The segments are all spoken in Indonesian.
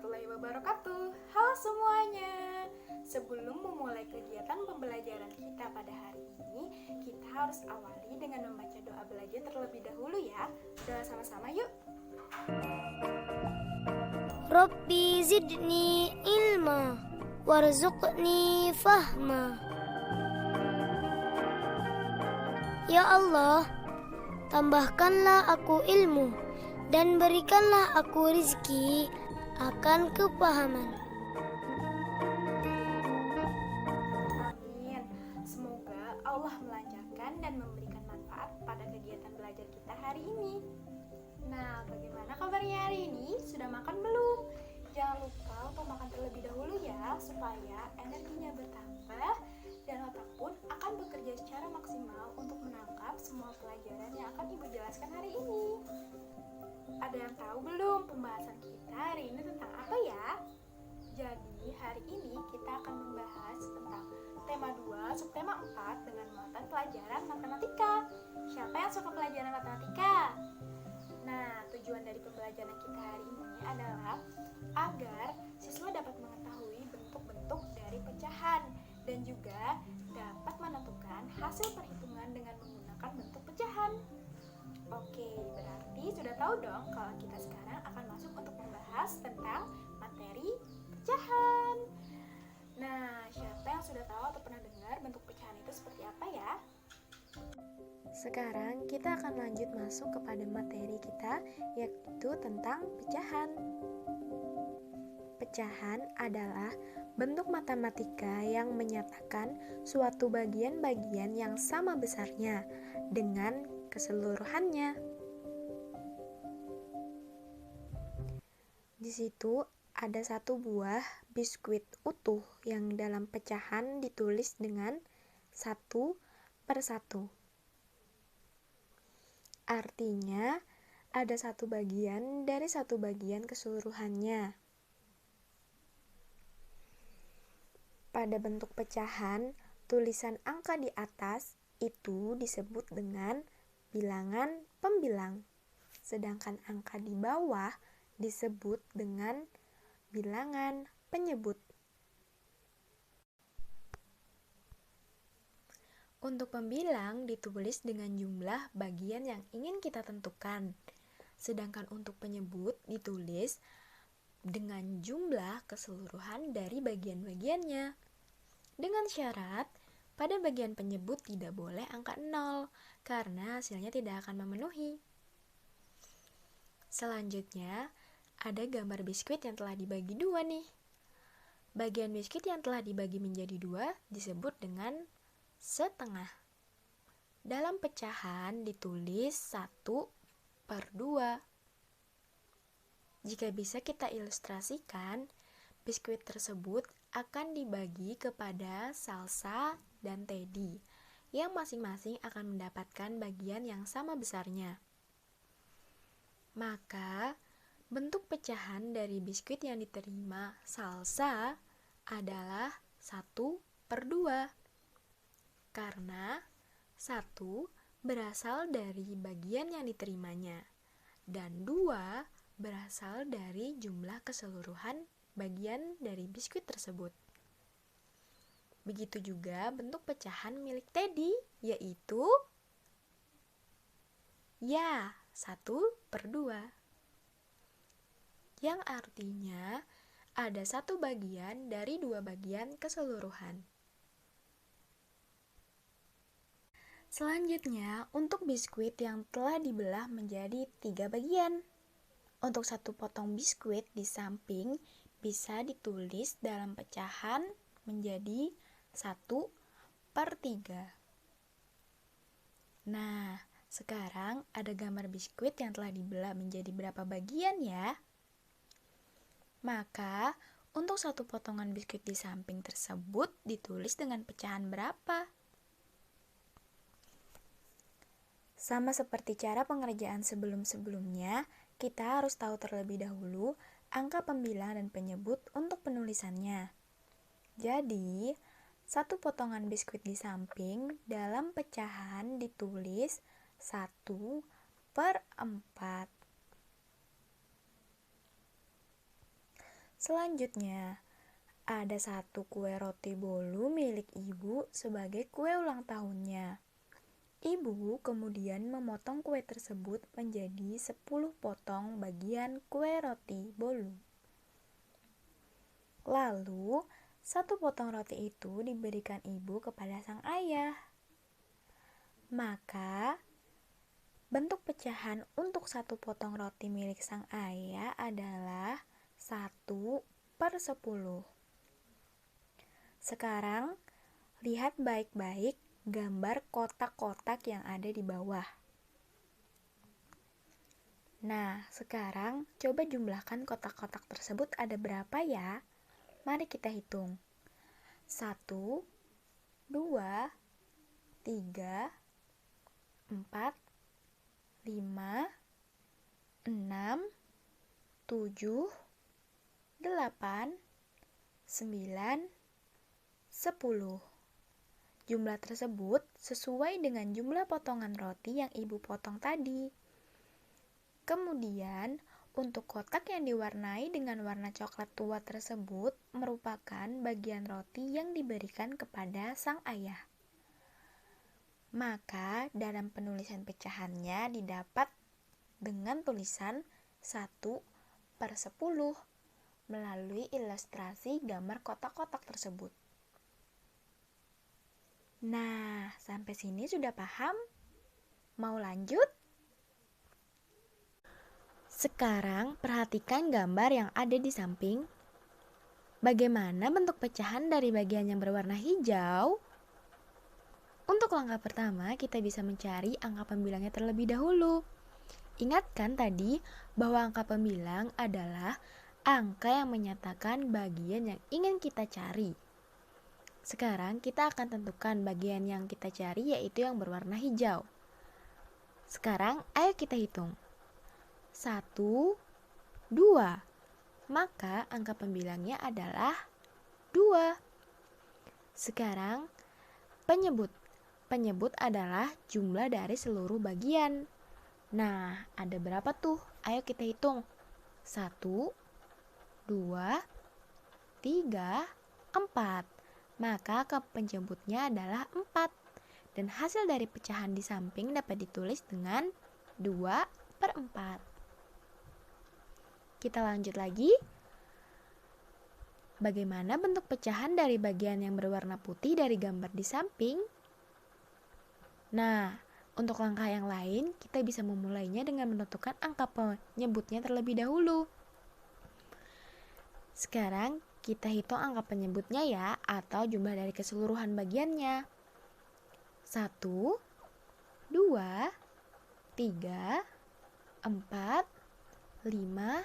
warahmatullahi wabarakatuh. Halo semuanya. Sebelum memulai kegiatan pembelajaran kita pada hari ini, kita harus awali dengan membaca doa belajar terlebih dahulu ya. Doa sama-sama yuk. Rabbi zidni ilma warzuqni fahma. Ya Allah, tambahkanlah aku ilmu dan berikanlah aku rizki akan kepahaman. Amin. Semoga Allah melancarkan dan memberikan manfaat pada kegiatan belajar kita hari ini. Nah, bagaimana kabarnya hari ini? Sudah makan belum? Jangan lupa untuk makan terlebih dahulu ya, supaya energinya bertambah dan otak pun akan bekerja secara maksimal untuk menangkap semua pelajaran yang akan Ibu jelaskan hari ini. Ada yang tahu belum pembahasan kita hari ini tentang apa ya? Jadi hari ini kita akan membahas tentang tema 2, subtema 4 dengan muatan pelajaran matematika. Siapa yang suka pelajaran matematika? Nah, tujuan dari pembelajaran kita hari ini adalah agar siswa dapat mengetahui bentuk-bentuk dari pecahan dan juga dapat menentukan hasil perhitungan dengan menggunakan bentuk pecahan. Oke, berarti sudah tahu dong kalau kita sekarang akan masuk untuk membahas tentang materi pecahan. Nah, siapa yang sudah tahu atau pernah dengar bentuk pecahan itu seperti apa ya? Sekarang kita akan lanjut masuk kepada materi kita, yaitu tentang pecahan. Pecahan adalah bentuk matematika yang menyatakan suatu bagian-bagian yang sama besarnya dengan keseluruhannya. Di situ ada satu buah biskuit utuh yang dalam pecahan ditulis dengan 1/1. Artinya, ada satu bagian dari satu bagian keseluruhannya. Pada bentuk pecahan, tulisan angka di atas itu disebut dengan bilangan pembilang, sedangkan angka di bawah disebut dengan bilangan penyebut. Untuk pembilang ditulis dengan jumlah bagian yang ingin kita tentukan, sedangkan untuk penyebut ditulis dengan jumlah keseluruhan dari bagian-bagiannya. Dengan syarat, pada bagian penyebut tidak boleh angka 0, karena hasilnya tidak akan memenuhi. Selanjutnya, ada gambar biskuit yang telah dibagi dua nih. Bagian biskuit yang telah dibagi menjadi dua disebut dengan setengah. Dalam pecahan ditulis 1/2. Jika bisa kita ilustrasikan, biskuit tersebut akan dibagi kepada Salsa dan Teddy, yang masing-masing akan mendapatkan bagian yang sama besarnya. Maka, bentuk pecahan dari biskuit yang diterima Salsa adalah 1/2. Karena 1 berasal dari bagian yang diterimanya dan 2 berasal dari jumlah keseluruhan bagian dari biskuit tersebut. Begitu juga bentuk pecahan milik Teddy, yaitu 1/2, yang artinya ada satu bagian dari dua bagian keseluruhan. Selanjutnya, untuk biskuit yang telah dibelah menjadi 3 bagian. Untuk satu potong biskuit di samping bisa ditulis dalam pecahan menjadi 1/3. Nah, sekarang ada gambar biskuit yang telah dibelah menjadi berapa bagian ya? Maka, untuk satu potongan biskuit di samping tersebut ditulis dengan pecahan berapa? Sama seperti cara pengerjaan sebelum-sebelumnya, kita harus tahu terlebih dahulu angka pembilang dan penyebut untuk penulisannya. Jadi, satu potongan biskuit di samping dalam pecahan ditulis 1/4. Selanjutnya, ada satu kue roti bolu milik ibu sebagai kue ulang tahunnya. Ibu kemudian memotong kue tersebut menjadi 10 potong bagian kue roti bolu. Lalu, satu potong roti itu diberikan ibu kepada sang ayah. Maka, bentuk pecahan untuk satu potong roti milik sang ayah adalah 1/10. Sekarang, lihat baik-baik gambar kotak-kotak yang ada di bawah. Nah, sekarang coba jumlahkan kotak-kotak tersebut ada berapa ya? Mari kita hitung. 1, 2, 3, 4, 5, 6, 7, 8, 9, 10. Jumlah tersebut sesuai dengan jumlah potongan roti yang ibu potong tadi. Kemudian, untuk kotak yang diwarnai dengan warna coklat tua tersebut merupakan bagian roti yang diberikan kepada sang ayah. Maka, dalam penulisan pecahannya didapat dengan tulisan 1/10 melalui ilustrasi gambar kotak-kotak tersebut. Nah, sampai sini sudah paham? Mau lanjut? Sekarang perhatikan gambar yang ada di samping. Bagaimana bentuk pecahan dari bagian yang berwarna hijau? Untuk langkah pertama, kita bisa mencari angka pembilangnya terlebih dahulu. Ingatkan tadi bahwa angka pembilang adalah angka yang menyatakan bagian yang ingin kita cari. Sekarang kita akan tentukan bagian yang kita cari yaitu yang berwarna hijau. Sekarang ayo kita hitung. 1, 2. Maka angka pembilangnya adalah 2. Sekarang penyebut. Penyebut adalah jumlah dari seluruh bagian. Nah, ada berapa tuh? Ayo kita hitung. 1, 2, 3, 4. Maka penjemputnya adalah 4. Dan hasil dari pecahan di samping dapat ditulis dengan 2/4. Kita lanjut lagi. Bagaimana bentuk pecahan dari bagian yang berwarna putih dari gambar di samping? Nah, untuk langkah yang lain, kita bisa memulainya dengan menentukan angka penyebutnya terlebih dahulu. Sekarang, kita hitung angka penyebutnya ya, atau jumlah dari keseluruhan bagiannya. 1, 2, 3, 4, 5,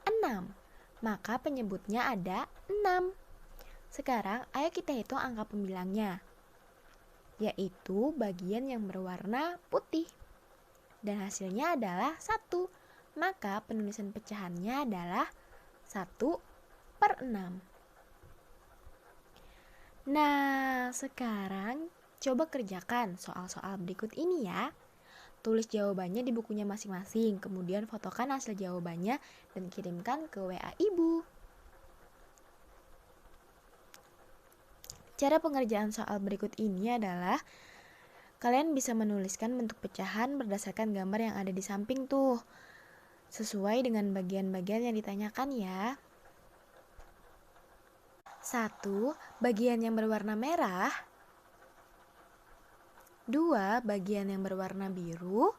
6. Maka penyebutnya ada 6. Sekarang, ayo kita hitung angka pembilangnya, yaitu bagian yang berwarna putih. Dan hasilnya adalah 1. Maka penulisan pecahannya adalah 1/6. Nah, sekarang coba kerjakan soal-soal berikut ini ya. Tulis jawabannya di bukunya masing-masing, kemudian fotokan hasil jawabannya dan kirimkan ke WA ibu. Cara pengerjaan soal berikut ini adalah kalian bisa menuliskan bentuk pecahan berdasarkan gambar yang ada di samping tuh, sesuai dengan bagian-bagian yang ditanyakan ya. 1. Bagian yang berwarna merah. 2. Bagian yang berwarna biru.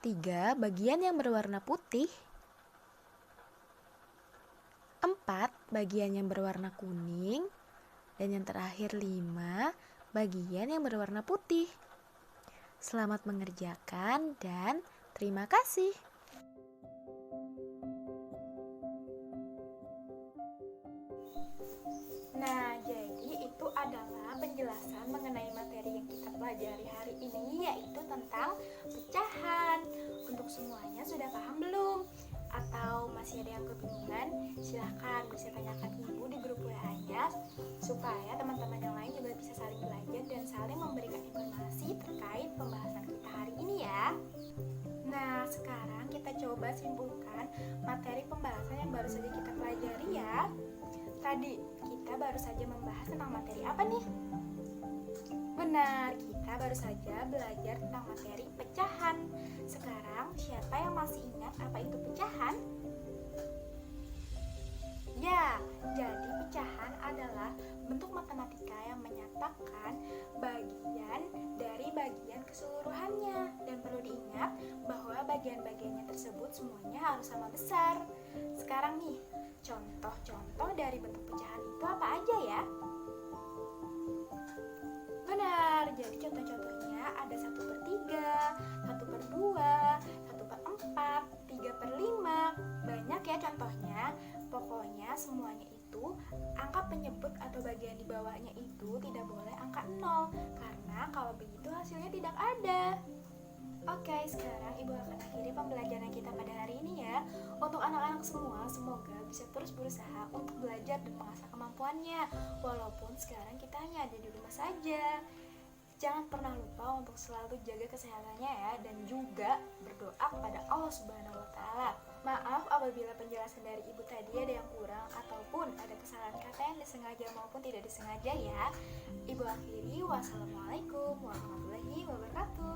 3. Bagian yang berwarna putih. 4. Bagian yang berwarna kuning. Dan yang terakhir 5. Bagian yang berwarna putih. Selamat mengerjakan dan terima kasih. Nah, jadi itu adalah penjelasan mengenai materi yang kita pelajari hari ini, yaitu tentang pecahan. Untuk semuanya sudah paham belum? Atau masih ada yang kebingungan? Silahkan bisa tanyakan ibu di grup WA-nya, supaya teman-teman yang lain juga bisa saling belajar dan saling memberikan informasi terkait pembahasan kita hari ini ya. Nah, Nah, sekarang kita coba simpulkan materi pembahasan yang baru saja kita pelajari ya. Tadi kita baru saja membahas tentang materi apa nih? Benar, kita baru saja belajar tentang materi pecahan. Sekarang, siapa yang masih ingat apa itu pecahan? Ya, jadi pecahan adalah bentuk matematika yang menyatakan bagian dari bagian keseluruhannya. Dan perlu diingat bahwa bagian-bagiannya tersebut semuanya harus sama besar. Sekarang nih, contoh-contoh dari bentuk pecahan itu apa aja ya? Benar, jadi contoh-contohnya ada 1/3, 1/2, 1/4, 3/5. Banyak ya contohnya. Pokoknya semuanya itu angka penyebut atau bagian di bawahnya itu tidak boleh angka 0, karena kalau begitu hasilnya tidak ada. Oke, sekarang Ibu akan akhiri pembelajaran kita pada hari ini ya. Untuk anak-anak semua, semoga bisa terus berusaha untuk belajar dan mengasah kemampuannya, walaupun sekarang kita hanya ada di rumah saja. Jangan pernah lupa untuk selalu jaga kesehatannya ya, dan juga berdoa kepada Allah Subhanahu wa Ta'ala. Maaf apabila penjelasan dari Ibu tadi ada yang kurang ataupun ada kesalahan kata yang disengaja maupun tidak disengaja ya. Ibu akhiri, wassalamualaikum warahmatullahi wabarakatuh.